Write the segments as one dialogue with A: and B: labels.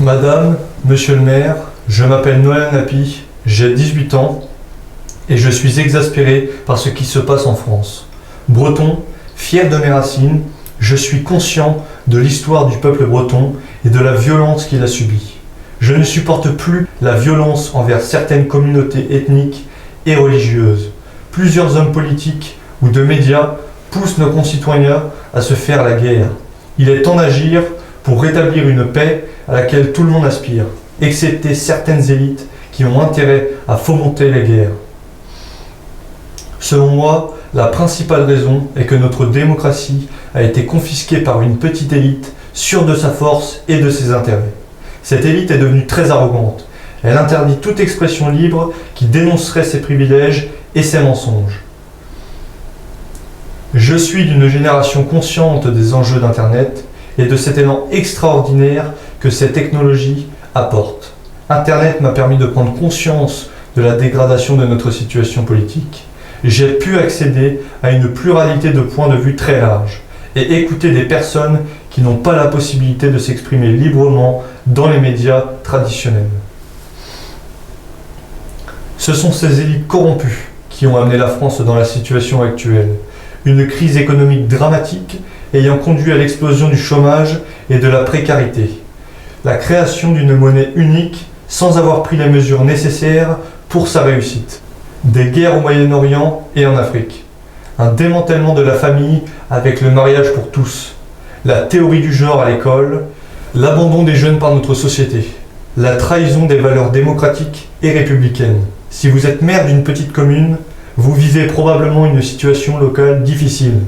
A: Madame, Monsieur le maire, je m'appelle Noël Nappi, j'ai 18 ans et je suis exaspéré par ce qui se passe en France. Breton, fier de mes racines, je suis conscient de l'histoire du peuple breton et de la violence qu'il a subie. Je ne supporte plus la violence envers certaines communautés ethniques et religieuses. Plusieurs hommes politiques ou de médias poussent nos concitoyens à se faire la guerre. Il est temps d'agir pour rétablir une paix à laquelle tout le monde aspire, excepté certaines élites qui ont intérêt à fomenter les guerres. Selon moi, la principale raison est que notre démocratie a été confisquée par une petite élite sûre de sa force et de ses intérêts. Cette élite est devenue très arrogante. Elle interdit toute expression libre qui dénoncerait ses privilèges et ses mensonges. Je suis d'une génération consciente des enjeux d'Internet et de cet élan extraordinaire que ces technologies apportent. Internet m'a permis de prendre conscience de la dégradation de notre situation politique. J'ai pu accéder à une pluralité de points de vue très large et écouter des personnes qui n'ont pas la possibilité de s'exprimer librement dans les médias traditionnels. Ce sont ces élites corrompues qui ont amené la France dans la situation actuelle. Une crise économique dramatique ayant conduit à l'explosion du chômage et de la précarité. La création d'une monnaie unique sans avoir pris les mesures nécessaires pour sa réussite. Des guerres au Moyen-Orient et en Afrique. Un démantèlement de la famille avec le mariage pour tous. La théorie du genre à l'école. L'abandon des jeunes par notre société. La trahison des valeurs démocratiques et républicaines. Si vous êtes maire d'une petite commune, vous vivez probablement une situation locale difficile.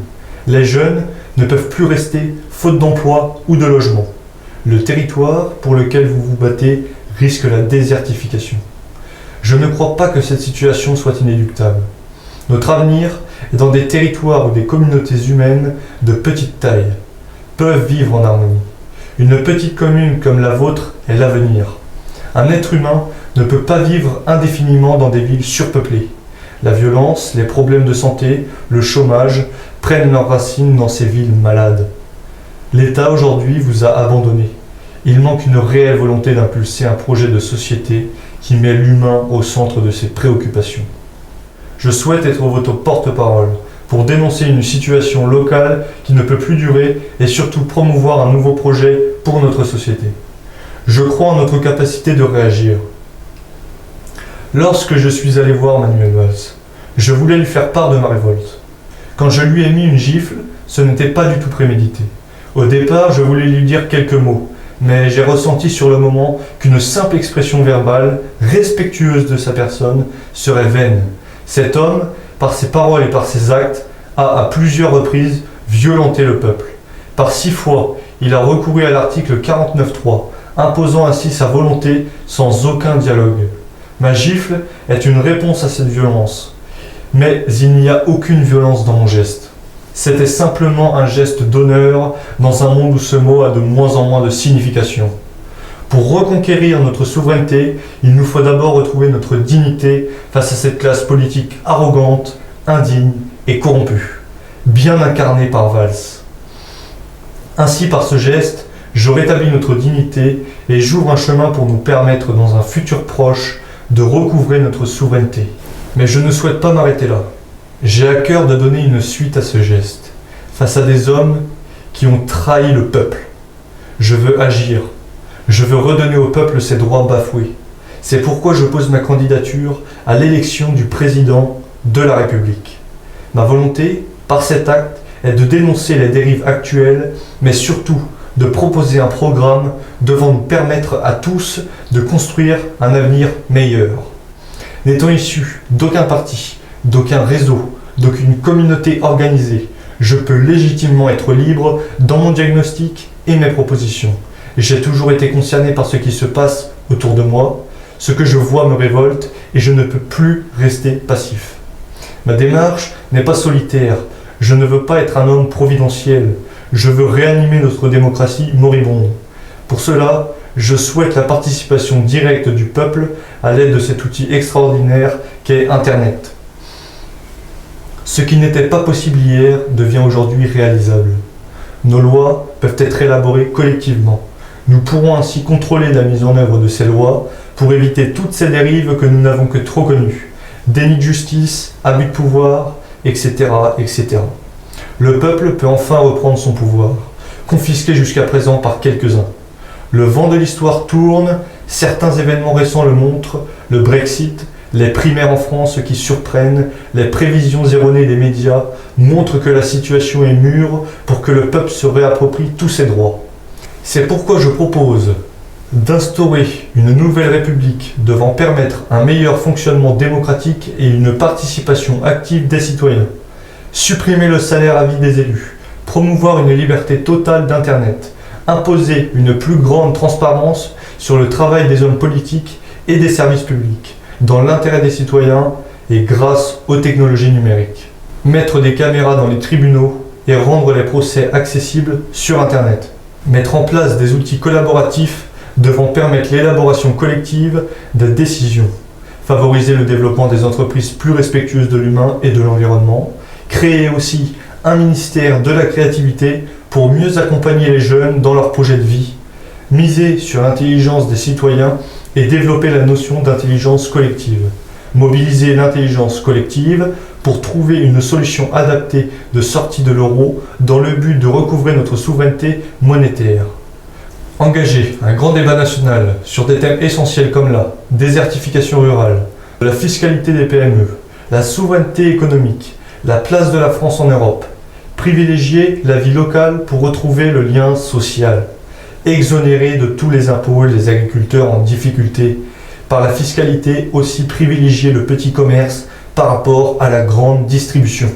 A: Les jeunes ne peuvent plus rester faute d'emploi ou de logement. Le territoire pour lequel vous vous battez risque la désertification. Je ne crois pas que cette situation soit inéluctable. Notre avenir est dans des territoires où des communautés humaines de petite taille peuvent vivre en harmonie. Une petite commune comme la vôtre est l'avenir. Un être humain ne peut pas vivre indéfiniment dans des villes surpeuplées. La violence, les problèmes de santé, le chômage prennent leurs racines dans ces villes malades. L'État aujourd'hui vous a abandonné. Il manque une réelle volonté d'impulser un projet de société qui met l'humain au centre de ses préoccupations. Je souhaite être votre porte-parole pour dénoncer une situation locale qui ne peut plus durer et surtout promouvoir un nouveau projet pour notre société. Je crois en notre capacité de réagir. Lorsque je suis allé voir Manuel Valls, je voulais lui faire part de ma révolte. Quand je lui ai mis une gifle, ce n'était pas du tout prémédité. Au départ, je voulais lui dire quelques mots, mais j'ai ressenti sur le moment qu'une simple expression verbale, respectueuse de sa personne, serait vaine. Cet homme, par ses paroles et par ses actes, a à plusieurs reprises violenté le peuple. Par 6 fois, il a recouru à l'article 49.3, imposant ainsi sa volonté sans aucun dialogue. Ma gifle est une réponse à cette violence. Mais il n'y a aucune violence dans mon geste. C'était simplement un geste d'honneur dans un monde où ce mot a de moins en moins de signification. Pour reconquérir notre souveraineté, il nous faut d'abord retrouver notre dignité face à cette classe politique arrogante, indigne et corrompue, bien incarnée par Valls. Ainsi, par ce geste, je rétablis notre dignité et j'ouvre un chemin pour nous permettre, dans un futur proche, de recouvrer notre souveraineté. Mais je ne souhaite pas m'arrêter là. J'ai à cœur de donner une suite à ce geste, face à des hommes qui ont trahi le peuple. Je veux agir. Je veux redonner au peuple ses droits bafoués. C'est pourquoi je pose ma candidature à l'élection du président de la République. Ma volonté, par cet acte, est de dénoncer les dérives actuelles, mais surtout de proposer un programme devant nous permettre à tous de construire un avenir meilleur. N'étant issu d'aucun parti, d'aucun réseau, d'aucune communauté organisée, je peux légitimement être libre dans mon diagnostic et mes propositions. J'ai toujours été concerné par ce qui se passe autour de moi. Ce que je vois me révolte et je ne peux plus rester passif. Ma démarche n'est pas solitaire. Je ne veux pas être un homme providentiel. Je veux réanimer notre démocratie moribonde. Pour cela, je souhaite la participation directe du peuple à l'aide de cet outil extraordinaire qu'est Internet. Ce qui n'était pas possible hier devient aujourd'hui réalisable. Nos lois peuvent être élaborées collectivement. Nous pourrons ainsi contrôler la mise en œuvre de ces lois pour éviter toutes ces dérives que nous n'avons que trop connues. Déni de justice, abus de pouvoir, etc., etc. Le peuple peut enfin reprendre son pouvoir, confisqué jusqu'à présent par quelques-uns. Le vent de l'histoire tourne, certains événements récents le montrent, le Brexit, les primaires en France qui surprennent, les prévisions erronées des médias montrent que la situation est mûre pour que le peuple se réapproprie tous ses droits. C'est pourquoi je propose d'instaurer une nouvelle république devant permettre un meilleur fonctionnement démocratique et une participation active des citoyens. Supprimer le salaire à vie des élus, promouvoir une liberté totale d'Internet, imposer une plus grande transparence sur le travail des hommes politiques et des services publics, dans l'intérêt des citoyens et grâce aux technologies numériques. Mettre des caméras dans les tribunaux et rendre les procès accessibles sur Internet. Mettre en place des outils collaboratifs devant permettre l'élaboration collective des décisions. Favoriser le développement des entreprises plus respectueuses de l'humain et de l'environnement. Créer aussi un ministère de la créativité pour mieux accompagner les jeunes dans leurs projets de vie. Miser sur l'intelligence des citoyens et développer la notion d'intelligence collective. Mobiliser l'intelligence collective pour trouver une solution adaptée de sortie de l'euro dans le but de recouvrer notre souveraineté monétaire. Engager un grand débat national sur des thèmes essentiels comme la désertification rurale, la fiscalité des PME, la souveraineté économique, la place de la France en Europe. Privilégier la vie locale pour retrouver le lien social. Exonérer de tous les impôts les agriculteurs en difficulté. Par la fiscalité aussi privilégier le petit commerce par rapport à la grande distribution.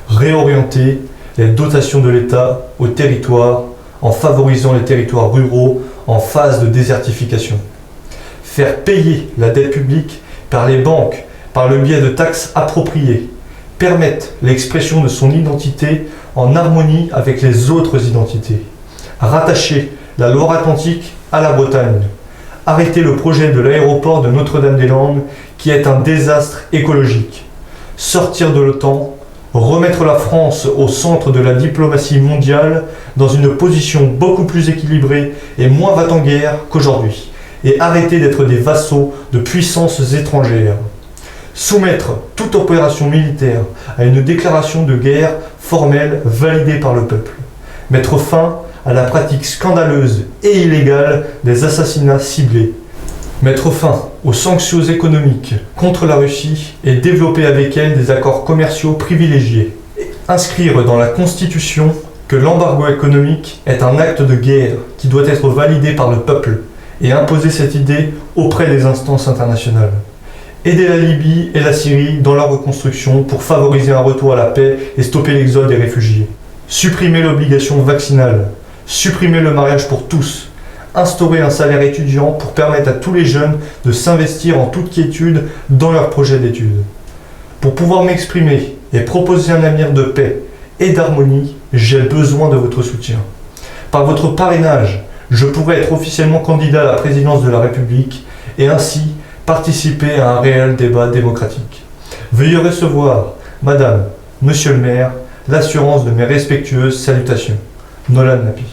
A: Réorienter les dotations de l'État aux territoires en favorisant les territoires ruraux en phase de désertification. Faire payer la dette publique par les banques par le biais de taxes appropriées. Permettre l'expression de son identité en harmonie avec les autres identités. Rattacher la Loire-Atlantique à la Bretagne. Arrêter le projet de l'aéroport de Notre-Dame-des-Landes qui est un désastre écologique. Sortir de l'OTAN, remettre la France au centre de la diplomatie mondiale dans une position beaucoup plus équilibrée et moins va-t-en-guerre qu'aujourd'hui. Et arrêter d'être des vassaux de puissances étrangères. Soumettre toute opération militaire à une déclaration de guerre formelle validée par le peuple. Mettre fin à la pratique scandaleuse et illégale des assassinats ciblés. Mettre fin aux sanctions économiques contre la Russie et développer avec elle des accords commerciaux privilégiés. Inscrire dans la Constitution que l'embargo économique est un acte de guerre qui doit être validé par le peuple et imposer cette idée auprès des instances internationales. Aider la Libye et la Syrie dans leur reconstruction pour favoriser un retour à la paix et stopper l'exode des réfugiés. Supprimer l'obligation vaccinale. Supprimer le mariage pour tous. Instaurer un salaire étudiant pour permettre à tous les jeunes de s'investir en toute quiétude dans leur projet d'études. Pour pouvoir m'exprimer et proposer un avenir de paix et d'harmonie, j'ai besoin de votre soutien. Par votre parrainage, je pourrai être officiellement candidat à la présidence de la République et ainsi participer à un réel débat démocratique. Veuillez recevoir, Madame, Monsieur le maire, l'assurance de mes respectueuses salutations. Nolan Napi.